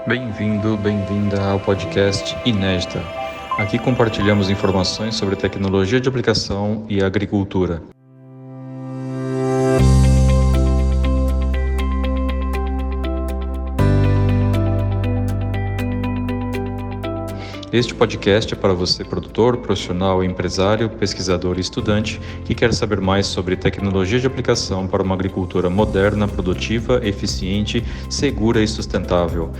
Bem-vindo, bem-vinda ao podcast Inédita. Aqui compartilhamos informações sobre tecnologia de aplicação e agricultura. Este podcast é para você, produtor, profissional, empresário, pesquisador e estudante que quer saber mais sobre tecnologia de aplicação para uma agricultura moderna, produtiva, eficiente, segura e sustentável.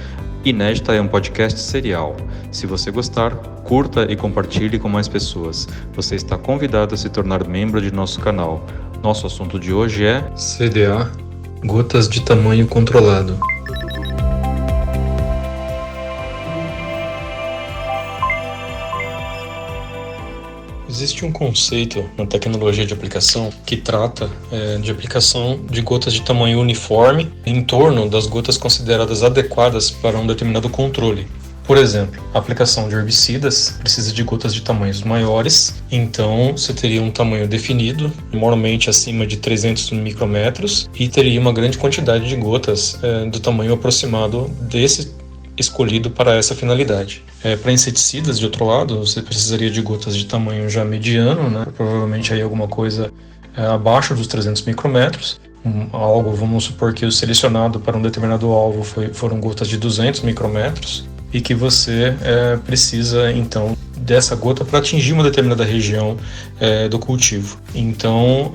Inédita é um podcast serial. Se você gostar, curta e compartilhe com mais pessoas. Você está convidado a se tornar membro de nosso canal. Nosso assunto de hoje é CDA, gotas de tamanho controlado. Existe um conceito na tecnologia de aplicação que trata de aplicação de gotas de tamanho uniforme em torno das gotas consideradas adequadas para um determinado controle. Por exemplo, a aplicação de herbicidas precisa de gotas de tamanhos maiores, então você teria um tamanho definido, normalmente acima de 300 micrômetros, e teria uma grande quantidade de gotas do tamanho aproximado desse escolhido para essa finalidade. Para inseticidas, de outro lado, você precisaria de gotas de tamanho já mediano, né? Provavelmente aí alguma coisa abaixo dos 300 micrômetros. Algo, vamos supor que o selecionado para um determinado alvo foram gotas de 200 micrômetros e que você precisa, então, dessa gota para atingir uma determinada região do cultivo. Então,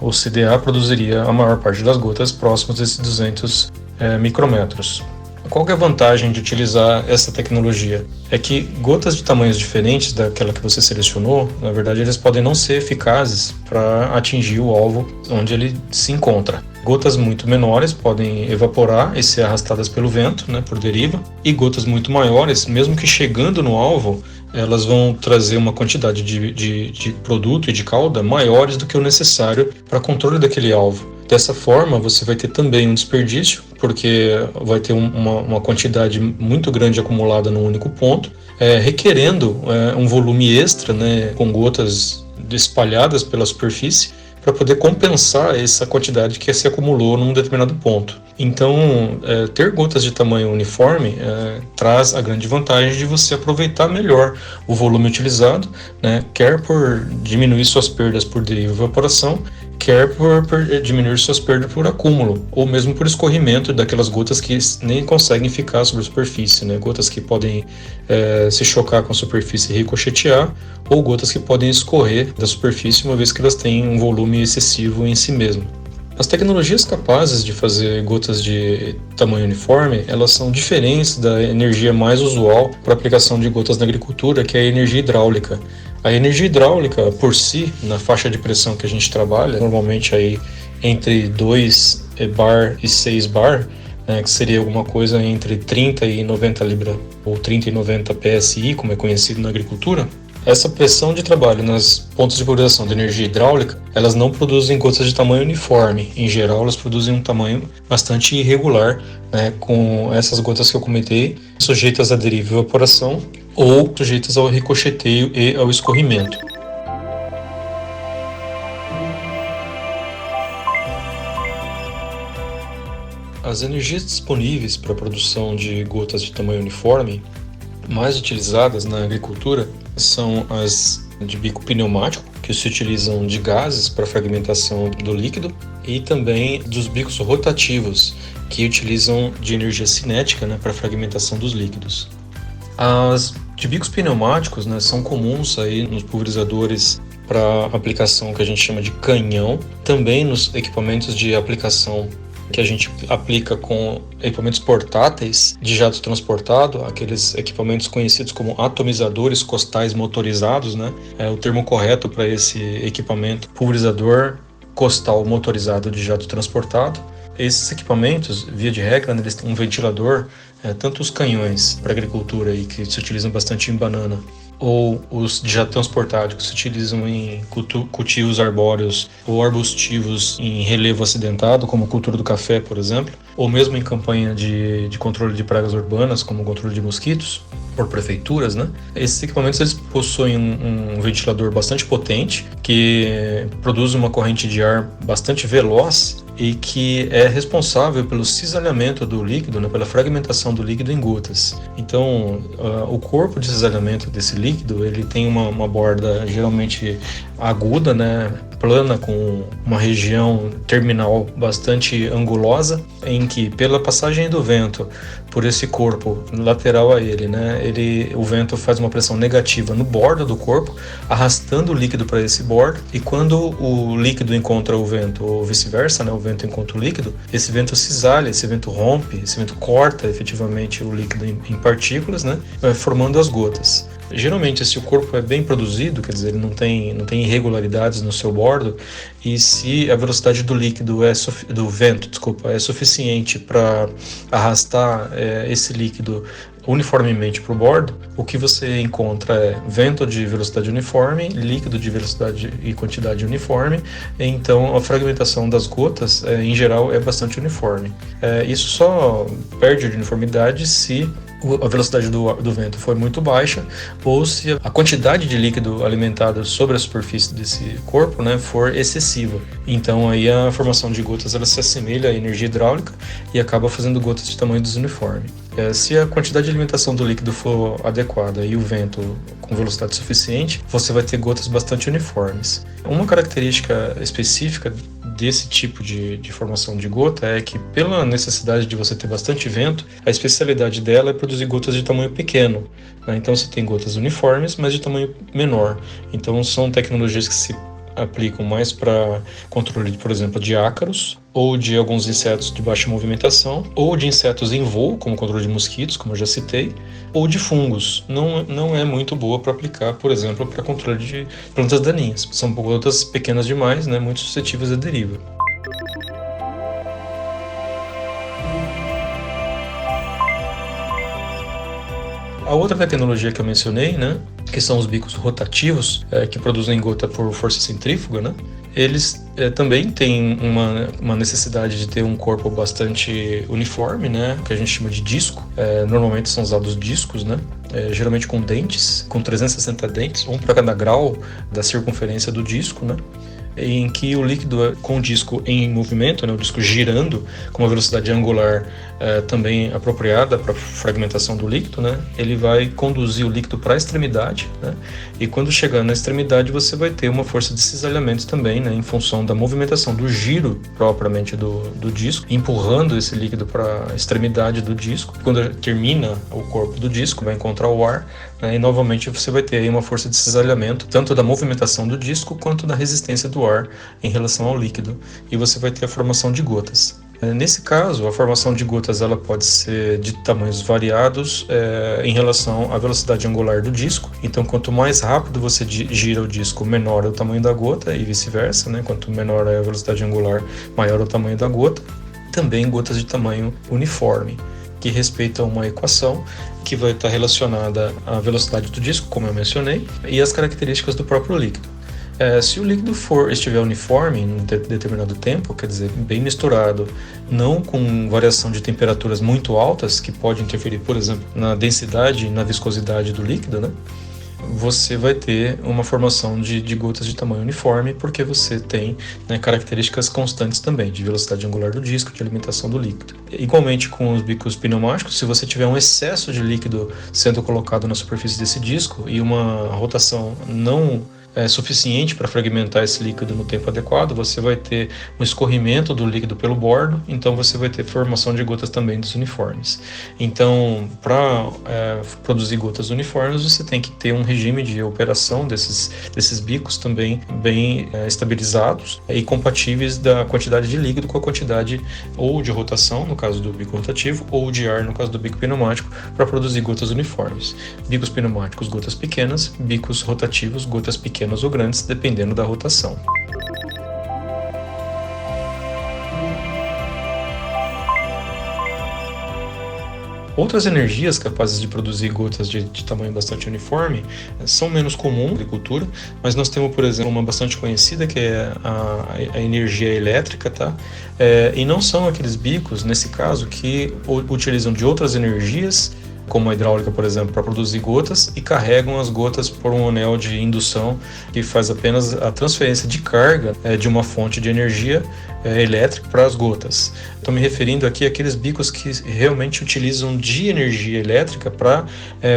o CDA produziria a maior parte das gotas próximas desses 200 micrômetros. Qual que é a vantagem de utilizar essa tecnologia? É que gotas de tamanhos diferentes daquela que você selecionou, na verdade, eles podem não ser eficazes para atingir o alvo onde ele se encontra. Gotas muito menores podem evaporar e ser arrastadas pelo vento, né, por deriva, e gotas muito maiores, mesmo que chegando no alvo, elas vão trazer uma quantidade de produto e de calda maiores do que o necessário para controle daquele alvo. Dessa forma, você vai ter também um desperdício, porque vai ter uma quantidade muito grande acumulada num único ponto, requerendo um volume extra, né, com gotas espalhadas pela superfície, para poder compensar essa quantidade que se acumulou num determinado ponto. Então, ter gotas de tamanho uniforme traz a grande vantagem de você aproveitar melhor o volume utilizado, né, quer por diminuir suas perdas por deriva e evaporação, quer por diminuir suas perdas por acúmulo, ou mesmo por escorrimento daquelas gotas que nem conseguem ficar sobre a superfície, né? Gotas que podem se chocar com a superfície e ricochetear, ou gotas que podem escorrer da superfície uma vez que elas têm um volume excessivo em si mesmo. As tecnologias capazes de fazer gotas de tamanho uniforme, elas são diferentes da energia mais usual para aplicação de gotas na agricultura, que é a energia hidráulica. A energia hidráulica, por si, na faixa de pressão que a gente trabalha, normalmente aí entre 2 bar e 6 bar, né, que seria alguma coisa entre 30 e 90 libra, ou 30 e 90 PSI, como é conhecido na agricultura, essa pressão de trabalho nas pontos de pulverização de energia hidráulica, elas não produzem gotas de tamanho uniforme. Em geral, elas produzem um tamanho bastante irregular, né, com essas gotas que eu comentei, sujeitas à deriva e evaporação ou sujeitas ao ricocheteio e ao escorrimento. As energias disponíveis para a produção de gotas de tamanho uniforme mais utilizadas na agricultura são as de bico pneumático, que se utilizam de gases para fragmentação do líquido, e também dos bicos rotativos, que utilizam de energia cinética, né, para fragmentação dos líquidos. As de bicos pneumáticos, né, são comuns aí nos pulverizadores para aplicação que a gente chama de canhão, também nos equipamentos de aplicação que a gente aplica com equipamentos portáteis de jato transportado, aqueles equipamentos conhecidos como atomizadores costais motorizados, né? O termo correto para esse equipamento, pulverizador costal motorizado de jato transportado. Esses equipamentos, via de regra, né, eles têm um ventilador, tanto os canhões para agricultura aí, que se utilizam bastante em banana, ou os de jato transportado, que se utilizam em cultivos arbóreos ou arbustivos em relevo acidentado, como cultura do café, por exemplo, ou mesmo em campanha de controle de pragas urbanas, como o controle de mosquitos, por prefeituras, né? Esses equipamentos eles possuem um ventilador bastante potente, que produz uma corrente de ar bastante veloz e que é responsável pelo cisalhamento do líquido, né, pela fragmentação do líquido em gotas. Então, o corpo de cisalhamento desse líquido, ele tem uma borda geralmente aguda, né, plana, com uma região terminal bastante angulosa, em que pela passagem do vento por esse corpo lateral a ele, né, o vento faz uma pressão negativa no bordo do corpo, arrastando o líquido para esse bordo, e quando o líquido encontra o vento, ou vice-versa, né, o vento encontra o líquido, esse vento cisalha, esse vento rompe, esse vento corta efetivamente o líquido em partículas, né, formando as gotas. Geralmente, se o corpo é bem produzido, quer dizer, ele não tem irregularidades no seu bordo, e se a velocidade do líquido do vento é suficiente para arrastar esse líquido uniformemente para o bordo, o que você encontra é vento de velocidade uniforme, líquido de velocidade e quantidade uniforme. Então a fragmentação das gotas, em geral, é bastante uniforme. Isso só perde de uniformidade se a velocidade do vento for muito baixa, ou se a quantidade de líquido alimentado sobre a superfície desse corpo, né, for excessiva. Então aí a formação de gotas ela se assemelha à energia hidráulica e acaba fazendo gotas de tamanho desuniforme. Se a quantidade de alimentação do líquido for adequada e o vento com velocidade suficiente, você vai ter gotas bastante uniformes. Uma característica específica desse tipo de formação de gota é que, pela necessidade de você ter bastante vento, a especialidade dela é produzir gotas de tamanho pequeno, né? Então você tem gotas uniformes, mas de tamanho menor. Então são tecnologias que se aplicam mais para controle, por exemplo, de ácaros, ou de alguns insetos de baixa movimentação, ou de insetos em voo, como controle de mosquitos, como eu já citei, ou de fungos. Não é muito boa para aplicar, por exemplo, para controle de plantas daninhas. São gotas pequenas demais, né, muito suscetíveis à deriva. A outra tecnologia que eu mencionei, né, que são os bicos rotativos, que produzem gota por força centrífuga, né, eles também têm uma necessidade de ter um corpo bastante uniforme, né, que a gente chama de disco. Normalmente são usados discos, né, geralmente com dentes, com 360 dentes, um para cada grau da circunferência do disco, né, em que o líquido com o disco em movimento, né, o disco girando com uma velocidade angular também apropriada para a fragmentação do líquido, né, ele vai conduzir o líquido para a extremidade, né, e quando chegar na extremidade você vai ter uma força de cisalhamento também, né, em função da movimentação do giro propriamente do disco, empurrando esse líquido para a extremidade do disco. Quando termina o corpo do disco, vai encontrar o ar, né, e novamente você vai ter aí uma força de cisalhamento, tanto da movimentação do disco quanto da resistência do ar em relação ao líquido, e você vai ter a formação de gotas. Nesse caso, a formação de gotas ela pode ser de tamanhos variados em relação à velocidade angular do disco. Então, quanto mais rápido você gira o disco, menor é o tamanho da gota, e vice-versa, né? Quanto menor é a velocidade angular, maior é o tamanho da gota. Também gotas de tamanho uniforme, que respeitam uma equação que vai estar relacionada à velocidade do disco, como eu mencionei, e às características do próprio líquido. Se o líquido estiver uniforme em um determinado tempo, quer dizer, bem misturado, não com variação de temperaturas muito altas, que pode interferir, por exemplo, na densidade e na viscosidade do líquido, né, você vai ter uma formação de gotas de tamanho uniforme, porque você tem, né, características constantes também, de velocidade angular do disco, de alimentação do líquido. Igualmente com os bicos pneumáticos, se você tiver um excesso de líquido sendo colocado na superfície desse disco e uma rotação não suficiente para fragmentar esse líquido no tempo adequado, você vai ter um escorrimento do líquido pelo bordo, então você vai ter formação de gotas também desuniformes. Então, para produzir gotas uniformes, você tem que ter um regime de operação desses bicos também bem estabilizados e compatíveis da quantidade de líquido com a quantidade ou de rotação, no caso do bico rotativo, ou de ar, no caso do bico pneumático, para produzir gotas uniformes. Bicos pneumáticos, gotas pequenas; bicos rotativos, gotas pequenas ou grandes, dependendo da rotação. Outras energias capazes de produzir gotas de tamanho bastante uniforme são menos comuns na agricultura, mas nós temos, por exemplo, uma bastante conhecida, que é a energia elétrica, tá? E não são aqueles bicos, nesse caso, que utilizam de outras energias como a hidráulica, por exemplo, para produzir gotas e carregam as gotas por um anel de indução que faz apenas a transferência de carga de uma fonte de energia elétrica para as gotas. Estou me referindo aqui àqueles bicos que realmente utilizam de energia elétrica para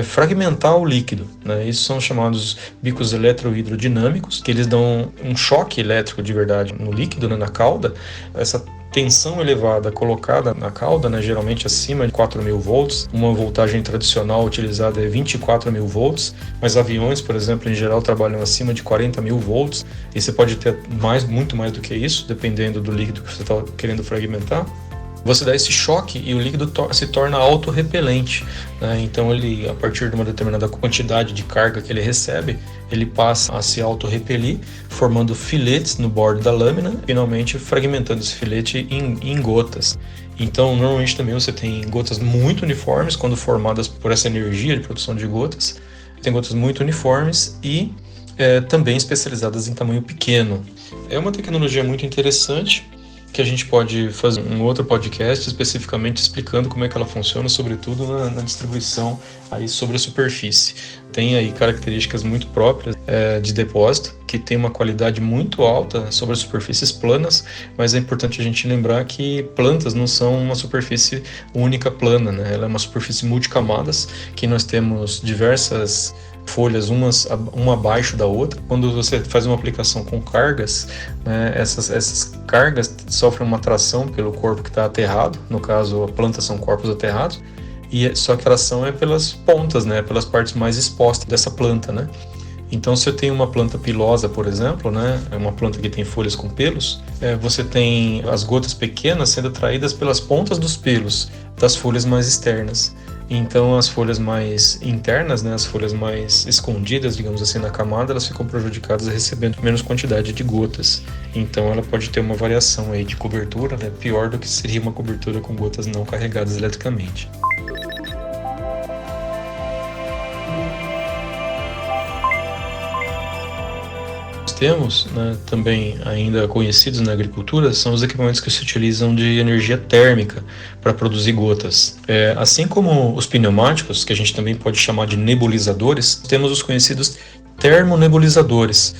fragmentar o líquido, né? Isso são chamados bicos eletrohidrodinâmicos, que eles dão um choque elétrico de verdade no líquido, né, na cauda. Essa tensão elevada colocada na cauda, né, geralmente acima de 4.000 volts, uma voltagem tradicional utilizada é 24.000 volts, mas aviões, por exemplo, em geral trabalham acima de 40.000 volts, e você pode ter muito mais do que isso, dependendo do líquido que você está querendo fragmentar. Você dá esse choque e o líquido se torna autorrepelente, né? Então ele, a partir de uma determinada quantidade de carga que ele recebe, ele passa a se autorrepelir, formando filetes no bordo da lâmina, finalmente fragmentando esse filete em gotas. Então normalmente também você tem gotas muito uniformes quando formadas por essa energia de produção de gotas. Tem gotas muito uniformes e também especializadas em tamanho pequeno. É uma tecnologia muito interessante, que a gente pode fazer um outro podcast especificamente explicando como é que ela funciona, sobretudo na distribuição aí sobre a superfície. Tem aí características muito próprias de depósito, que tem uma qualidade muito alta sobre as superfícies planas, mas é importante a gente lembrar que plantas não são uma superfície única plana, né? Ela é uma superfície multicamadas, que nós temos diversas folhas, uma abaixo da outra. Quando você faz uma aplicação com cargas, né, essas cargas sofrem uma tração pelo corpo que está aterrado, no caso a planta são corpos aterrados, e só que a tração é pelas pontas, né, pelas partes mais expostas dessa planta, né? Então, se eu tenho uma planta pilosa, por exemplo, né, é uma planta que tem folhas com pelos, você tem as gotas pequenas sendo atraídas pelas pontas dos pelos das folhas mais externas. Então as folhas mais internas, né, as folhas mais escondidas, digamos assim, na camada, elas ficam prejudicadas recebendo menos quantidade de gotas. Então ela pode ter uma variação aí de cobertura, né, pior do que seria uma cobertura com gotas não carregadas eletricamente. Temos, né, também ainda conhecidos na agricultura, são os equipamentos que se utilizam de energia térmica para produzir gotas. Assim como os pneumáticos, que a gente também pode chamar de nebulizadores, temos os conhecidos termonebulizadores,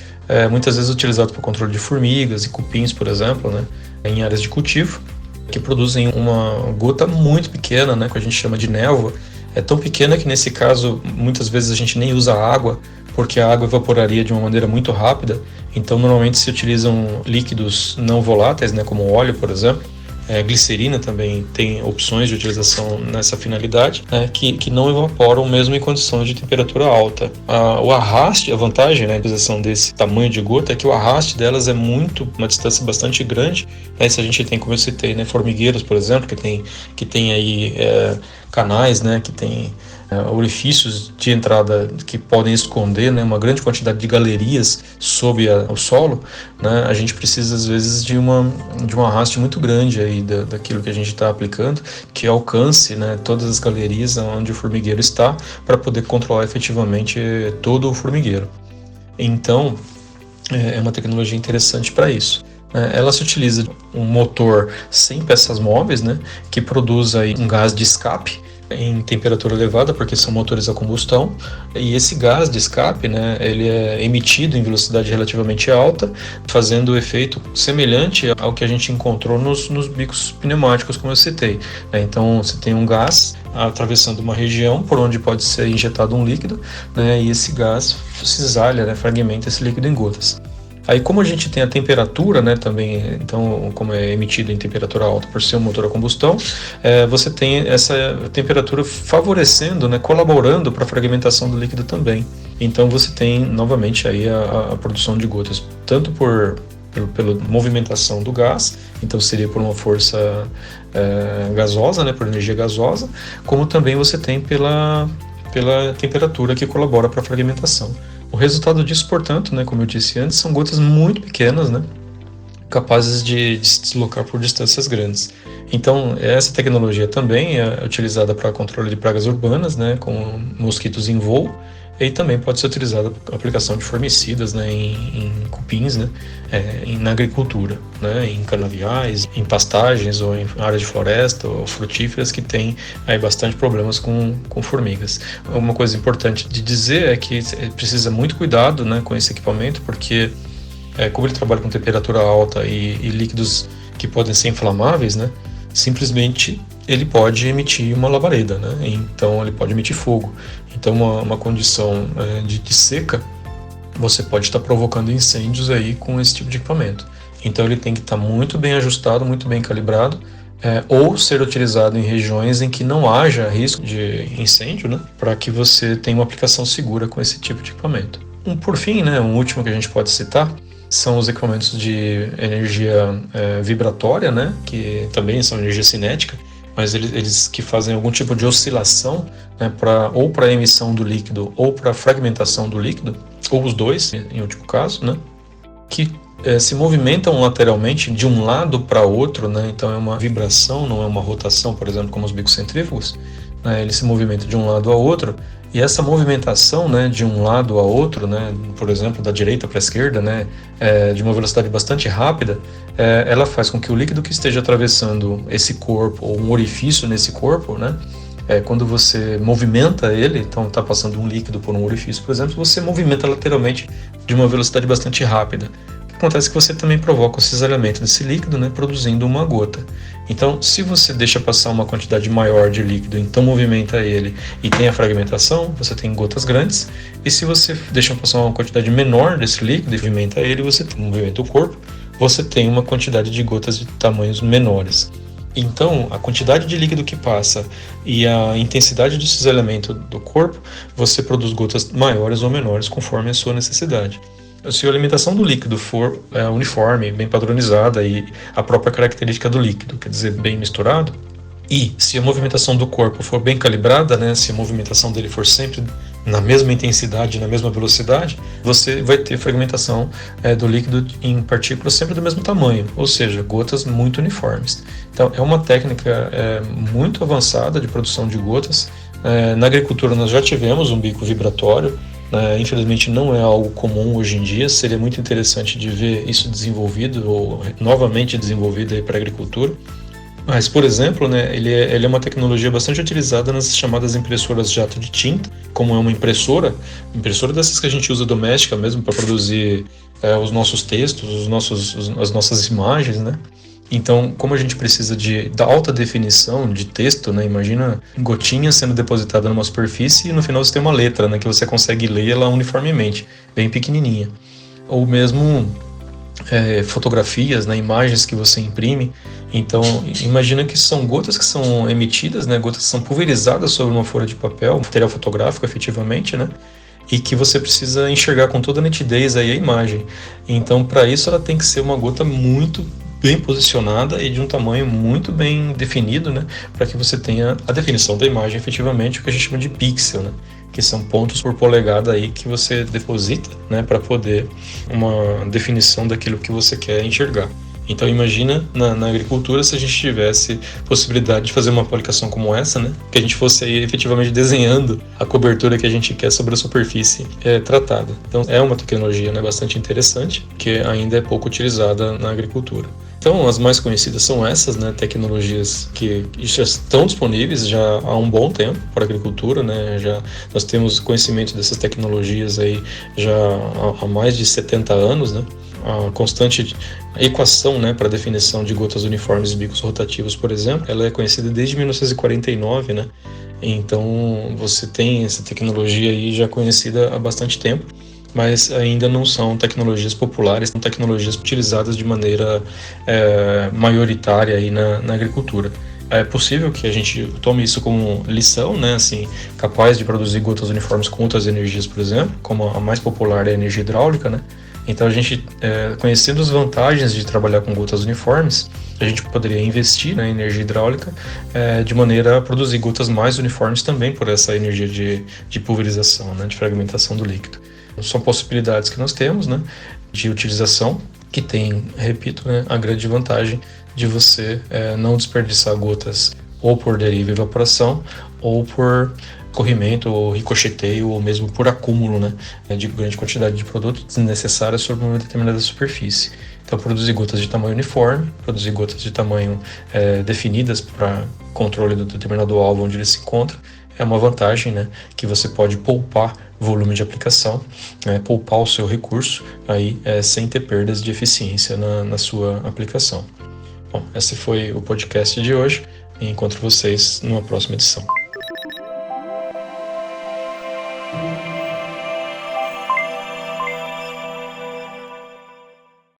muitas vezes utilizados para o controle de formigas e cupins, por exemplo, né, em áreas de cultivo, que produzem uma gota muito pequena, né, que a gente chama de névoa. É tão pequena que nesse caso muitas vezes a gente nem usa água, porque a água evaporaria de uma maneira muito rápida. Então normalmente se utilizam líquidos não voláteis, né, como óleo, por exemplo. Glicerina também tem opções de utilização nessa finalidade, né, que não evaporam mesmo em condições de temperatura alta. O arraste, a vantagem, né, da utilização desse tamanho de gota é que o arraste delas é uma distância bastante grande, né. Se a gente tem, como eu citei, né, formigueiros, por exemplo, que tem aí canais, né, que tem orifícios de entrada que podem esconder, né, uma grande quantidade de galerias sob o solo, né, a gente precisa às vezes de um arraste muito grande aí daquilo que a gente está aplicando, que alcance, né, todas as galerias onde o formigueiro está, para poder controlar efetivamente todo o formigueiro. Então é uma tecnologia interessante para isso. Ela se utiliza um motor sem peças móveis, né, que produz aí um gás de escape em temperatura elevada, porque são motores a combustão, e esse gás de escape, né, ele é emitido em velocidade relativamente alta, fazendo o efeito semelhante ao que a gente encontrou nos bicos pneumáticos, como eu citei, né? Então você tem um gás atravessando uma região por onde pode ser injetado um líquido, né, e esse gás cisalha, né, fragmenta esse líquido em gotas. Aí, como a gente tem a temperatura, né, também, então, como é emitido em temperatura alta por ser um motor a combustão, você tem essa temperatura favorecendo, né, colaborando para a fragmentação do líquido também. Então, você tem novamente aí a produção de gotas, tanto pela movimentação do gás, então seria por uma força gasosa, né, por energia gasosa, como também você tem pela temperatura que colabora para a fragmentação. O resultado disso, portanto, né, como eu disse antes, são gotas muito pequenas, né, capazes de se deslocar por distâncias grandes. Então, essa tecnologia também é utilizada para controle de pragas urbanas, né, com mosquitos em voo, E também pode ser utilizada a aplicação de formicidas, né, em cupins, né, na agricultura, né, em canaviais, em pastagens ou em áreas de floresta ou frutíferas que tem aí bastante problemas com formigas. Uma coisa importante de dizer é que precisa muito cuidado, né, com esse equipamento, porque como ele trabalha com temperatura alta e líquidos que podem ser inflamáveis, né, simplesmente ele pode emitir uma labareda, né? Então ele pode emitir fogo. Então uma condição de seca, você pode estar provocando incêndios aí com esse tipo de equipamento. Então ele tem que estar muito bem ajustado, muito bem calibrado, ou ser utilizado em regiões em que não haja risco de incêndio, né? Para que você tenha uma aplicação segura com esse tipo de equipamento. Por fim, né, um último que a gente pode citar são os equipamentos de energia vibratória, né, que também são energia cinética, mas eles que fazem algum tipo de oscilação, né, ou para emissão do líquido ou para fragmentação do líquido, ou os dois, em último caso, né, que se movimentam lateralmente de um lado para outro, né, então é uma vibração, não é uma rotação, por exemplo, como os bicos centrífugos, né, ele se movimenta de um lado a outro, e essa movimentação, né, de um lado a outro, né, por exemplo, da direita para a esquerda, né, de uma velocidade bastante rápida, ela faz com que o líquido que esteja atravessando esse corpo, ou um orifício nesse corpo, né, quando você movimenta ele, então está passando um líquido por um orifício, por exemplo, você movimenta lateralmente de uma velocidade bastante rápida. Acontece que você também provoca o cisalhamento desse líquido, né, produzindo uma gota. Então, se você deixa passar uma quantidade maior de líquido, então movimenta ele e tem a fragmentação, você tem gotas grandes. E se você deixa passar uma quantidade menor desse líquido e movimenta ele, você movimenta o corpo, você tem uma quantidade de gotas de tamanhos menores. Então, a quantidade de líquido que passa e a intensidade do cisalhamento do corpo, você produz gotas maiores ou menores conforme a sua necessidade. Se a alimentação do líquido for uniforme, bem padronizada e a própria característica do líquido, quer dizer, bem misturado, e se a movimentação do corpo for bem calibrada, né, se a movimentação dele for sempre na mesma intensidade, na mesma velocidade, você vai ter fragmentação do líquido em partículas sempre do mesmo tamanho, ou seja, gotas muito uniformes. Então, é uma técnica muito avançada de produção de gotas. Na agricultura nós já tivemos um bico vibratório. Infelizmente não é algo comum hoje em dia, seria muito interessante de ver isso desenvolvido ou novamente desenvolvido para a agricultura. Mas, por exemplo, né, ele é uma tecnologia bastante utilizada nas chamadas impressoras jato de tinta, como é uma impressora dessas que a gente usa doméstica mesmo para produzir os nossos textos, as nossas imagens, né? Então, como a gente precisa da alta definição de texto, né? Imagina gotinhas sendo depositada numa superfície e no final você tem uma letra, né? Que você consegue ler ela uniformemente, bem pequenininha. Ou mesmo fotografias, né? Imagens que você imprime. Então, imagina que são gotas que são emitidas, né? Gotas que são pulverizadas sobre uma folha de papel, material fotográfico efetivamente, né? E que você precisa enxergar com toda a nitidez aí a imagem. Então, para isso, ela tem que ser uma gota muito bem posicionada e de um tamanho muito bem definido, né, para que você tenha a definição da imagem efetivamente, o que a gente chama de pixel, né, que são pontos por polegada aí que você deposita, né, para poder uma definição daquilo que você quer enxergar. Então imagina na agricultura se a gente tivesse possibilidade de fazer uma aplicação como essa, né? Que a gente fosse aí efetivamente desenhando a cobertura que a gente quer sobre a superfície tratada. Então é uma tecnologia, né, bastante interessante, que ainda é pouco utilizada na agricultura. Então as mais conhecidas são essas, né, tecnologias que já estão disponíveis já há um bom tempo para a agricultura, né? Nós temos conhecimento dessas tecnologias aí já há mais de 70 anos, né? A constante equação, né, para definição de gotas uniformes e bicos rotativos, por exemplo, ela é conhecida desde 1949, né? Então você tem essa tecnologia aí já conhecida há bastante tempo, mas ainda não são tecnologias populares, são tecnologias utilizadas de maneira maioritária aí na agricultura. É possível que a gente tome isso como lição, né, assim, capaz de produzir gotas uniformes com outras energias, por exemplo, como a mais popular é a energia hidráulica, né? Então a gente, conhecendo as vantagens de trabalhar com gotas uniformes, a gente poderia investir na energia hidráulica de maneira a produzir gotas mais uniformes também por essa energia de pulverização, né, de fragmentação do líquido. São possibilidades que nós temos, né, de utilização que tem, repito, né, a grande vantagem de você não desperdiçar gotas ou por deriva e evaporação, ou por corrimento, ou ricocheteio, ou mesmo por acúmulo, né, de grande quantidade de produto desnecessária sobre uma determinada superfície. Então, produzir gotas de tamanho uniforme, produzir gotas de tamanho definidas para controle do determinado alvo onde ele se encontra, é uma vantagem, né, que você pode poupar volume de aplicação, poupar o seu recurso aí, sem ter perdas de eficiência na sua aplicação. Bom, esse foi o podcast de hoje e encontro vocês numa próxima edição.